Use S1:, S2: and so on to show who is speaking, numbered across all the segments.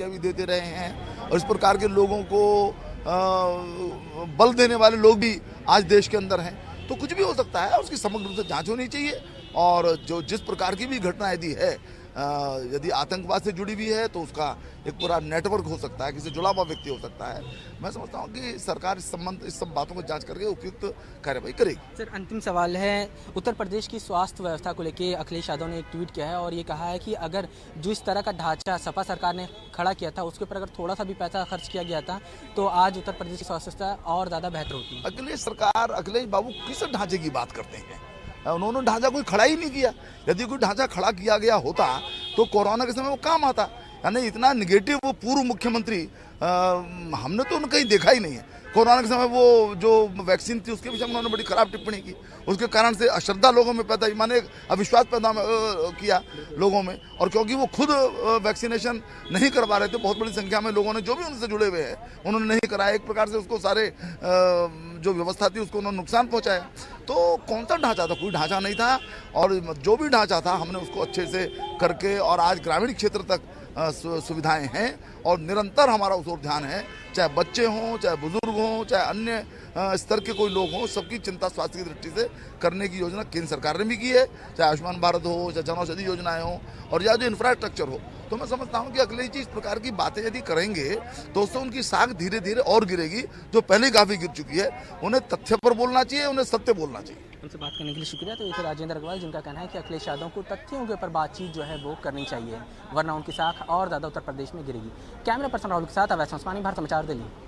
S1: भी देते रहे हैं और इस प्रकार के लोगों को बल देने वाले लोग भी आज देश के अंदर हैं। तो कुछ भी हो सकता है, उसकी समग्र रूप से जांच होनी चाहिए। और जो जिस प्रकार की भी घटना यदि है, यदि आतंकवाद से जुड़ी हुई है तो उसका एक पूरा नेटवर्क हो सकता है, किसी जुड़ा हुआ व्यक्ति हो सकता है। मैं समझता हूँ कि सरकार इस सब बातों को जांच करके उपयुक्त कार्रवाई करेगी।
S2: सर, अंतिम सवाल है, उत्तर प्रदेश की स्वास्थ्य व्यवस्था को लेकर अखिलेश यादव ने एक ट्वीट किया है और ये कहा है कि अगर जो इस तरह का ढांचा सपा सरकार ने खड़ा किया था उसके ऊपर अगर थोड़ा सा भी पैसा खर्च किया गया था तो आज उत्तर प्रदेश की स्वास्थ्य व्यवस्था और ज़्यादा बेहतर होती।
S1: अखिलेश बाबू किस ढांचे की बात करते हैं? उन्होंने ढांचा कोई खड़ा ही नहीं किया। यदि कोई ढांचा खड़ा किया गया होता तो कोरोना के समय वो काम आता। यानी इतना निगेटिव वो पूर्व मुख्यमंत्री हमने तो उनको कहीं देखा ही नहीं है। कोरोना के समय वो जो वैक्सीन थी उसके विषय में उन्होंने बड़ी खराब टिप्पणी की, उसके कारण से अश्रद्धा लोगों में पैदा, माने अविश्वास पैदा किया लोगों में। और क्योंकि वो खुद वैक्सीनेशन नहीं करवा रहे थे, बहुत बड़ी संख्या में लोगों ने जो भी उनसे जुड़े हुए हैं उन्होंने नहीं कराया। एक प्रकार से उसको सारे जो व्यवस्था थी उसको उन्होंने नुकसान पहुंचाया। तो कौन सा ढांचा था? कोई ढांचा नहीं था। और जो भी ढांचा था हमने उसको अच्छे से करके, और आज ग्रामीण क्षेत्र तक सुविधाएं हैं और निरंतर हमारा उस ओर ध्यान है। चाहे बच्चे हों, चाहे बुजुर्ग हों, चाहे अन्य स्तर के कोई लोग हों, सबकी चिंता स्वास्थ्य की दृष्टि से करने की योजना केंद्र सरकार ने भी की है। चाहे आयुष्मान भारत हो, चाहे जन औषधि योजनाएं हों, और या जो इंफ्रास्ट्रक्चर हो। तो मैं समझता हूं कि अखिलेश जी इस प्रकार की बातें यदि करेंगे तो उससे उनकी साख धीरे धीरे और गिरेगी, जो पहले ही काफी गिर चुकी है। उन्हें तथ्य पर बोलना चाहिए, उन्हें सत्य बोलना चाहिए।
S2: उनसे बात करने के लिए शुक्रिया। तो ये थे राजेंद्र अग्रवाल, जिनका कहना है कि अखिलेश यादव को तथ्यों के ऊपर बातचीत जो है वो करनी चाहिए, वरना उनकी साख और ज़्यादा उत्तर प्रदेश में गिरेगी। कैमरा पर्सन राहुल के साथ अवैध उस्मानी, भारत समाचार, दिल्ली।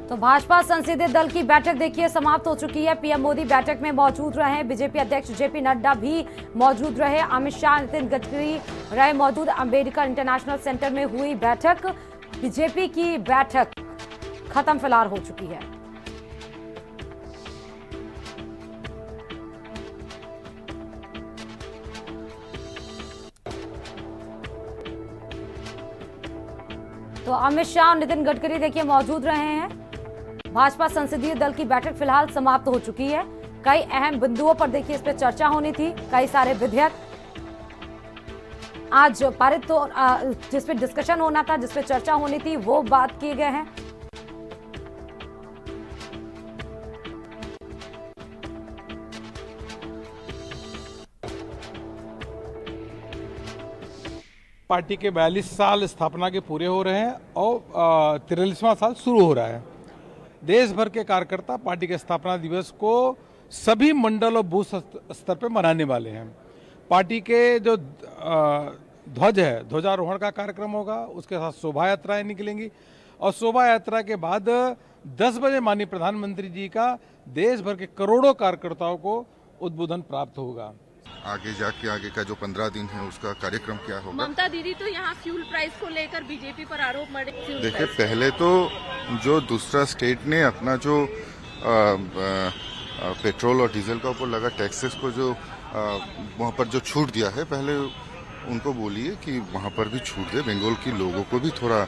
S3: तो भाजपा संसदीय दल की बैठक देखिए समाप्त हो चुकी है। पीएम मोदी बैठक में मौजूद रहे, बीजेपी अध्यक्ष जेपी नड्डा भी मौजूद रहे, अमित शाह, नितिन गडकरी रहे मौजूद। अंबेडकर इंटरनेशनल सेंटर में हुई बैठक, बीजेपी की बैठक खत्म फिलहाल हो चुकी है। तो अमित शाह और नितिन गडकरी देखिए मौजूद रहे हैं। भाजपा संसदीय दल की बैठक फिलहाल समाप्त हो चुकी है। कई अहम बिंदुओं पर देखिए इस पर चर्चा होनी थी। कई सारे विधेयक आज पारित, तो जिस पे डिस्कशन होना था, जिस पे चर्चा होनी थी, वो बात किए गए हैं।
S4: पार्टी के 42 साल स्थापना के पूरे हो रहे हैं और 43वां साल शुरू हो रहा है। देश भर के कार्यकर्ता पार्टी के स्थापना दिवस को सभी मंडल और बूथ स्तर पर मनाने वाले हैं। पार्टी के जो ध्वज है, ध्वजारोहण का कार्यक्रम होगा, उसके साथ शोभा यात्राएं निकलेंगी और शोभा यात्रा के बाद 10 बजे माननीय प्रधानमंत्री जी का देश भर के करोड़ों कार्यकर्ताओं को उद्बोधन प्राप्त होगा।
S5: आगे जाके आगे का जो 15 दिन है उसका कार्यक्रम क्या होगा?
S6: ममता दीदी तो यहाँ फ्यूल प्राइस को लेकर बीजेपी पर आरोप मढ़े।
S5: देखिए, पहले तो जो दूसरा स्टेट ने अपना जो पेट्रोल और डीजल का ऊपर लगा टैक्सेस को जो वहाँ पर जो छूट दिया है, पहले उनको बोलिए कि वहाँ पर भी छूट दे। बंगाल के लोगों को भी थोड़ा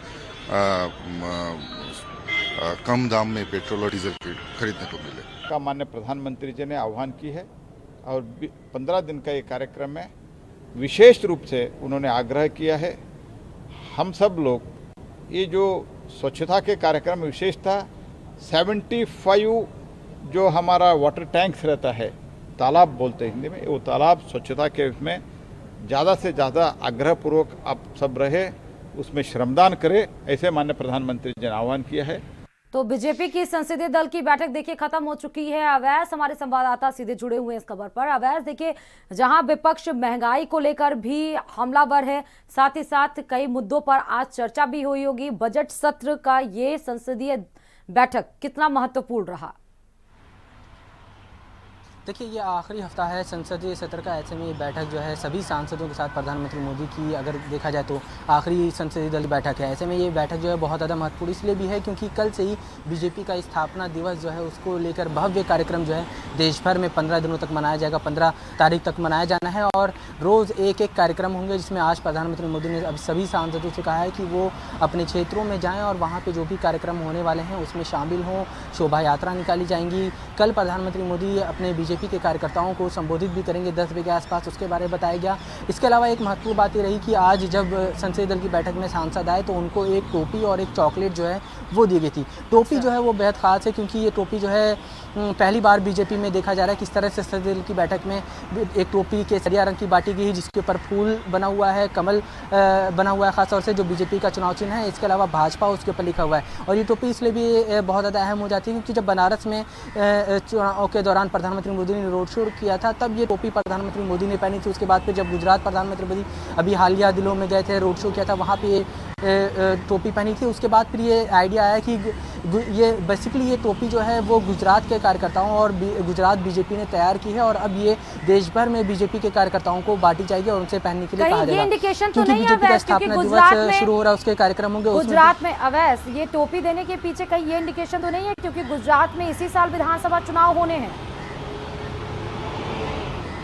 S5: कम दाम में पेट्रोल और डीजल खरीदने को मिले।
S7: का माननीय प्रधानमंत्री जी ने आह्वान की है और 15 दिन का ये कार्यक्रम में विशेष रूप से उन्होंने आग्रह किया है। हम सब लोग ये जो स्वच्छता के कार्यक्रम में विशेष था, 75 जो हमारा वाटर टैंक्स रहता है, तालाब बोलते हैं हिंदी में, वो तालाब स्वच्छता के उसमें ज़्यादा से ज़्यादा आग्रहपूर्वक आप सब रहे, उसमें श्रमदान करें, ऐसे माननीय प्रधानमंत्री जी ने आह्वान किया है।
S3: तो बीजेपी की संसदीय दल की बैठक देखिए खत्म हो चुकी है। अवैस हमारे संवाददाता सीधे जुड़े हुए हैं इस खबर पर। अवैस देखिए, जहां विपक्ष महंगाई को लेकर भी हमलावर है, साथ ही साथ कई मुद्दों पर आज चर्चा भी हुई होगी। बजट सत्र का ये संसदीय बैठक कितना महत्वपूर्ण रहा?
S2: देखिए, ये आखिरी हफ्ता है संसदीय सत्र का, ऐसे में ये बैठक जो है सभी सांसदों के साथ प्रधानमंत्री मोदी की अगर देखा जाए तो आखिरी संसदीय दल की बैठक है। ऐसे में ये बैठक जो है बहुत ज़्यादा महत्वपूर्ण इसलिए भी है क्योंकि कल से ही बीजेपी का स्थापना दिवस जो है उसको लेकर भव्य कार्यक्रम जो है देश भर में 15 दिनों तक मनाया जाएगा। 15 तारीख तक मनाया जाना है और रोज़ एक एक कार्यक्रम होंगे, जिसमें आज प्रधानमंत्री मोदी ने अब सभी सांसदों से कहा है कि वो अपने क्षेत्रों में जाएँ और वहाँ पर जो भी कार्यक्रम होने वाले हैं उसमें शामिल हों। शोभा यात्रा निकाली जाएंगी। कल प्रधानमंत्री मोदी अपने बीजेपी के कार्यकर्ताओं को संबोधित भी करेंगे 10 बजे के आसपास, उसके बारे में बताया गया। इसके अलावा एक महत्वपूर्ण बात ये रही कि आज जब संसदीय दल की बैठक में सांसद आए तो उनको एक टोपी और एक चॉकलेट जो है वो दी गई थी। टोपी जो है वो बेहद ख़ास है क्योंकि ये टोपी जो है पहली बार बीजेपी में देखा जा रहा है किस तरह से संसदीय दल की बैठक में एक टोपी केसरिया रंग की बांटी गई है जिसके ऊपर फूल बना हुआ है, कमल बना हुआ है, खासतौर से जो बीजेपी का चुनाव चिन्ह है। इसके अलावा भाजपा उसके ऊपर लिखा हुआ है और ये टोपी इसलिए भी बहुत ज़्यादा अहम हो जाती है क्योंकि जब बनारस में चुनाव के दौरान प्रधानमंत्री मोदी ने रोड शो किया था तब ये टोपी प्रधानमंत्री मोदी ने पहनी थी। उसके बाद फिर जब गुजरात प्रधानमंत्री मोदी अभी हालिया दिनों में गए थे, रोड शो किया था, वहाँ पे ये टोपी पहनी थी। उसके बाद फिर ये आइडिया आया कि ये बेसिकली ये टोपी जो है वो गुजरात के कार्यकर्ताओं और गुजरात बीजेपी ने तैयार की है और अब ये देश भर में बीजेपी के कार्यकर्ताओं को बांटी जाएगी और उनसे पहनने के लिए कहा जाएगा।
S3: ये इंडिकेशन तो
S2: क्योंकि
S3: नहीं
S2: बीजेपी का
S3: है
S2: स्थापना दिवस शुरू हो रहा है, उसके कार्यक्रम होंगे।
S3: गुजरात में अवैस ये टोपी देने के पीछे कहीं ये इंडिकेशन तो नहीं है क्योंकि गुजरात में इसी साल विधानसभा चुनाव होने हैं।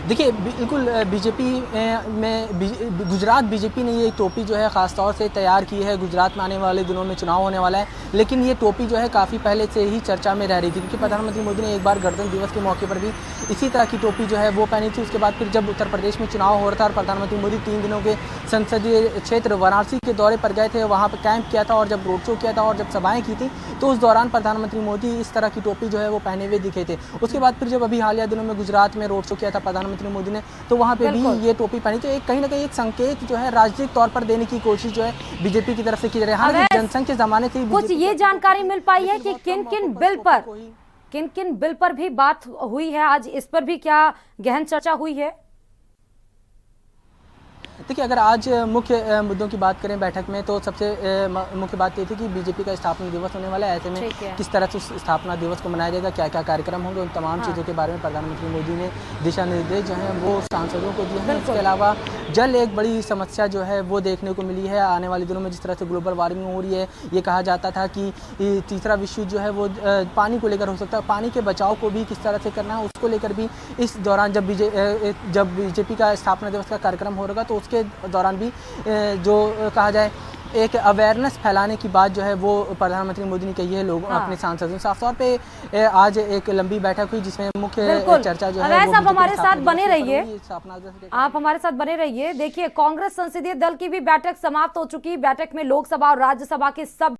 S2: देखिए बिल्कुल बीजेपी में गुजरात बीजेपी ने ये टोपी जो है ख़ास तौर से तैयार की है। गुजरात में आने वाले दिनों में चुनाव होने वाला है, लेकिन ये टोपी जो है काफ़ी पहले से ही चर्चा में रह रही थी क्योंकि प्रधानमंत्री मोदी ने एक बार गणतंत्र दिवस के मौके पर भी इसी तरह की टोपी जो है वो पहनी थी। उसके बाद फिर जब उत्तर प्रदेश में चुनाव हो रहा था और प्रधानमंत्री मोदी 3 दिनों के संसदीय क्षेत्र वाराणसी के दौरे पर गए थे, वहाँ पर कैंप किया था और जब रोड शो किया था और जब सभाएँ की थी तो उस दौरान प्रधानमंत्री मोदी इस तरह की टोपी जो है वो पहने हुए दिखे थे। उसके बाद फिर जब अभी हालिया दिनों में गुजरात में रोड शो किया था प्रधानमंत्री मोदी ने तो वहाँ पे भी ये टोपी पहनी। तो एक कहीं ना कहीं एक संकेत जो है राजनीतिक तौर पर देने की कोशिश जो है बीजेपी की तरफ से की जा रही है। हालांकि जनसंघ के जमाने से
S3: कुछ ये जानकारी मिल पाई है कि किन किन बिल पर भी बात हुई है, आज इस पर भी क्या गहन चर्चा हुई है?
S2: देखिए अगर आज मुख्य मुद्दों की बात करें बैठक में तो सबसे मुख्य बात ये थी कि बीजेपी का स्थापना दिवस होने वाला है, ऐसे में किस तरह से उस स्थापना दिवस को मनाया जाएगा, क्या क्या कार्यक्रम होंगे, उन तमाम चीज़ों के बारे में प्रधानमंत्री मोदी ने दिशा निर्देश जो हैं वो सांसदों को दिए हैं। इसके अलावा जल एक बड़ी समस्या जो है वो देखने को मिली है। आने वाले दिनों में जिस तरह से ग्लोबल वार्मिंग हो रही है, ये कहा जाता था कि तीसरा विश्व युद्ध जो है वो पानी को लेकर हो सकता है, पानी के बचाव को भी किस तरह से करना है उसको लेकर भी इस दौरान जब बीजेपी का स्थापना दिवस का कार्यक्रम हो रहा तो उसके दौरान भी जो कहा जाए एक अवेयरनेस फैलाने की बात जो है वो प्रधानमंत्री मोदी ने कही है लोगों अपने सांसदों। साफ तौर पे आज एक लंबी बैठक हुई जिसमें मुख्य चर्चा जो है वो
S3: आप हमारे साथ बने रहिए, आप हमारे साथ बने रहिए। देखिए कांग्रेस संसदीय दल की भी बैठक समाप्त हो चुकी। बैठक में लोकसभा और राज्यसभा के सब